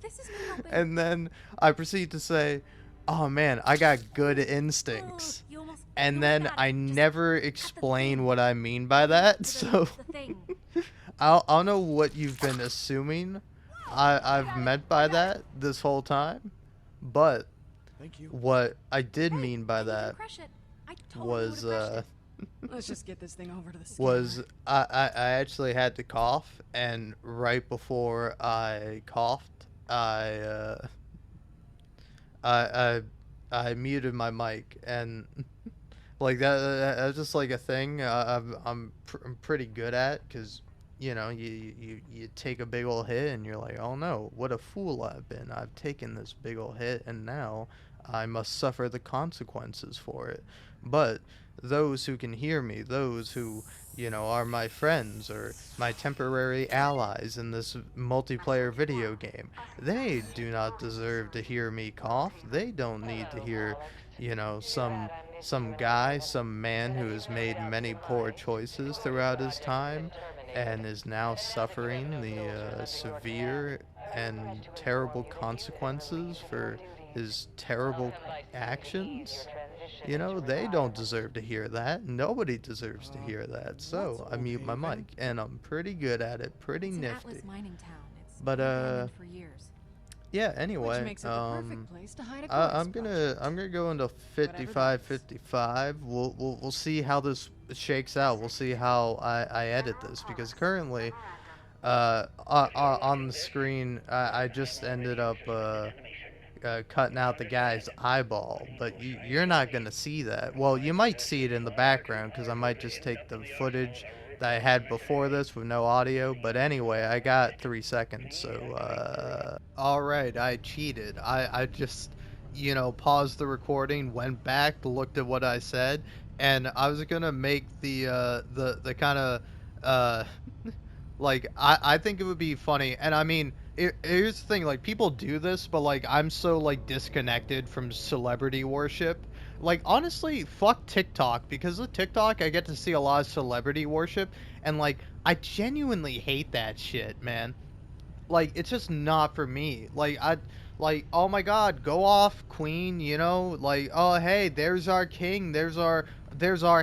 This is me helping.
And then I proceed to say, "Oh man, I got good instincts."
You almost
And then
got it.
I
Just
never
at the
explain
thing.
what I mean by that.
The
So
thing.
I don't know what you've been assuming I've meant by that this whole time, but
Thank you.
what I did
Hey,
mean by
and you can
that
crush it. I totally
was
would've crushed it.
Let's just get this thing over to the scanner.
was I actually had to cough, and right before I coughed, I muted my mic, and Like that's just like a thing I'm pretty good at, because you take a big old hit and you're like, oh no, what a fool I've been. I've taken this big old hit and now I must suffer the consequences for it. But those who can hear me, those who are my friends or my temporary allies in this multiplayer video game, they do not deserve to hear me cough. They don't need to hear some guy, some man who has made many poor choices throughout his time and is now suffering the severe and terrible consequences for his terrible actions. They don't deserve to hear that. Nobody deserves to hear that. So I mute my mic, and I'm pretty good at it, pretty
It's an
nifty.
Atlas mining town. It's
But
been abandoned for years.
yeah.
Which
Anyway,
makes it the perfect place to hide a
I'm gonna go into 55-55. We'll see how this shakes out. We'll see how I edit this, because currently, on the screen, I just ended up cutting out the guy's eyeball, but you're not gonna see that. Well, you might see it in the background, because I might just take the footage that I had before this with no audio. But anyway, I got 3 seconds, so all right, I cheated. I just paused the recording, went back, looked at what I said, and I was gonna make the kind of uh like, I think it would be funny. And I mean, here's the thing, like, people do this, but like, I'm so like disconnected from celebrity worship. Like, honestly, fuck TikTok, because with TikTok I get to see a lot of celebrity worship, and like, I genuinely hate that shit, man. Like, it's just not for me. Like, oh my god, go off, queen, like, oh hey, there's our king, there's our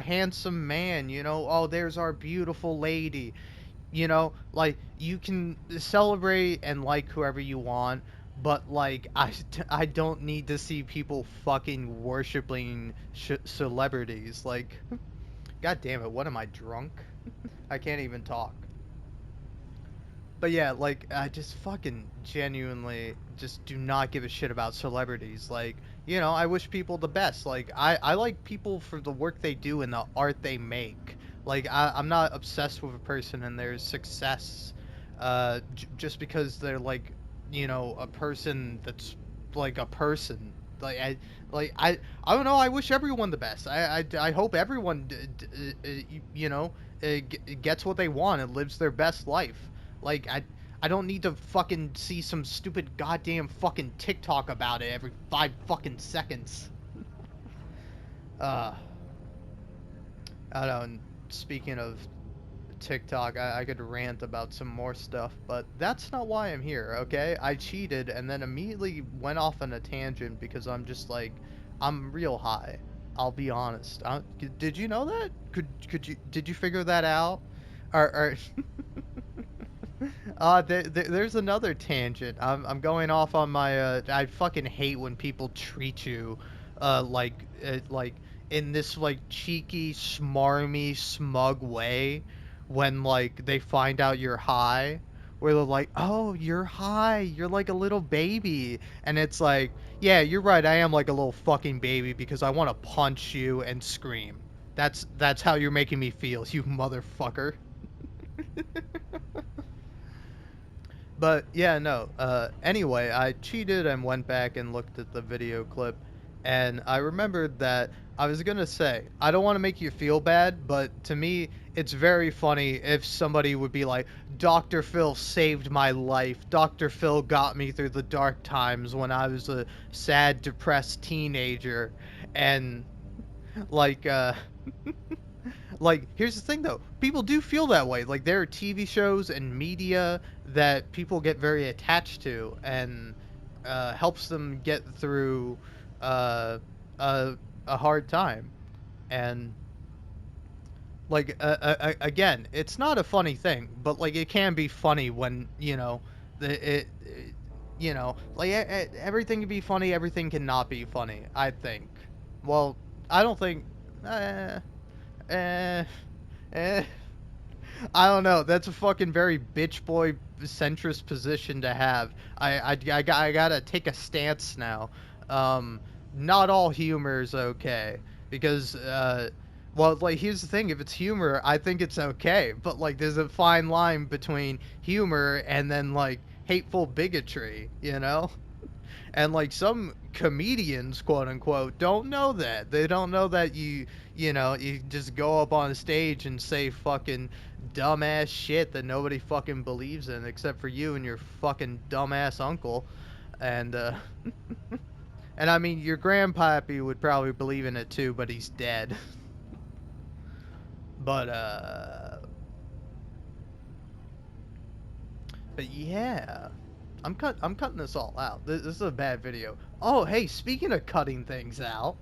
handsome man, oh, there's our beautiful lady. Like, you can celebrate and like whoever you want, but like, I don't need to see people fucking worshiping celebrities. Like, god damn it, what am I, drunk? I can't even talk. But yeah, like, I just fucking genuinely just do not give a shit about celebrities. Like, I wish people the best. Like, I like people for the work they do and the art they make. Like, I'm not obsessed with a person and their success just because they're, like, a person that's, like, a person. I don't know, I wish everyone the best. I hope everyone, gets what they want and lives their best life. Like, I don't need to fucking see some stupid goddamn fucking TikTok about it every 5 fucking seconds. I don't know, and speaking of TikTok, I could rant about some more stuff, but that's not why I'm here, okay? I cheated and then immediately went off on a tangent because I'm just like, I'm real high. I'll be honest. Did you know that? Did you figure that out? Or there's another tangent. I'm going off on my. I fucking hate when people treat you, like in this like cheeky, smarmy, smug way, when like they find out you're high, where they're like, "Oh, you're high. You're like a little baby," and it's like, "Yeah, you're right. I am like a little fucking baby because I want to punch you and scream. That's how you're making me feel, you motherfucker." But yeah, no. Anyway, I cheated and went back and looked at the video clip, and I remembered that I was gonna say, I don't want to make you feel bad, but to me, it's very funny if somebody would be like, Dr. Phil saved my life. Dr. Phil got me through the dark times when I was a sad, depressed teenager. And like, like, here's the thing though, people do feel that way. Like, there are TV shows and media that people get very attached to, and helps them get through uh, a hard time. And like, again, it's not a funny thing, but like, it can be funny when like, everything can be funny, everything cannot be funny, I think. Well, I don't think. Eh, eh, I don't know. That's a fucking very bitch boy centrist position to have. I gotta take a stance now. Not all humor is okay. because well, like, here's the thing, if it's humor, I think it's okay, but like there's a fine line between humor and then like hateful bigotry, you know? And like some comedians, quote unquote, don't know that. They don't know that you know, you just go up on stage and say fucking dumbass shit that nobody fucking believes in except for you and your fucking dumbass uncle. And and I mean, your grandpappy would probably believe in it too, but he's dead. But but yeah. I'm cutting this all out. This is a bad video. Oh, hey, speaking of cutting things out,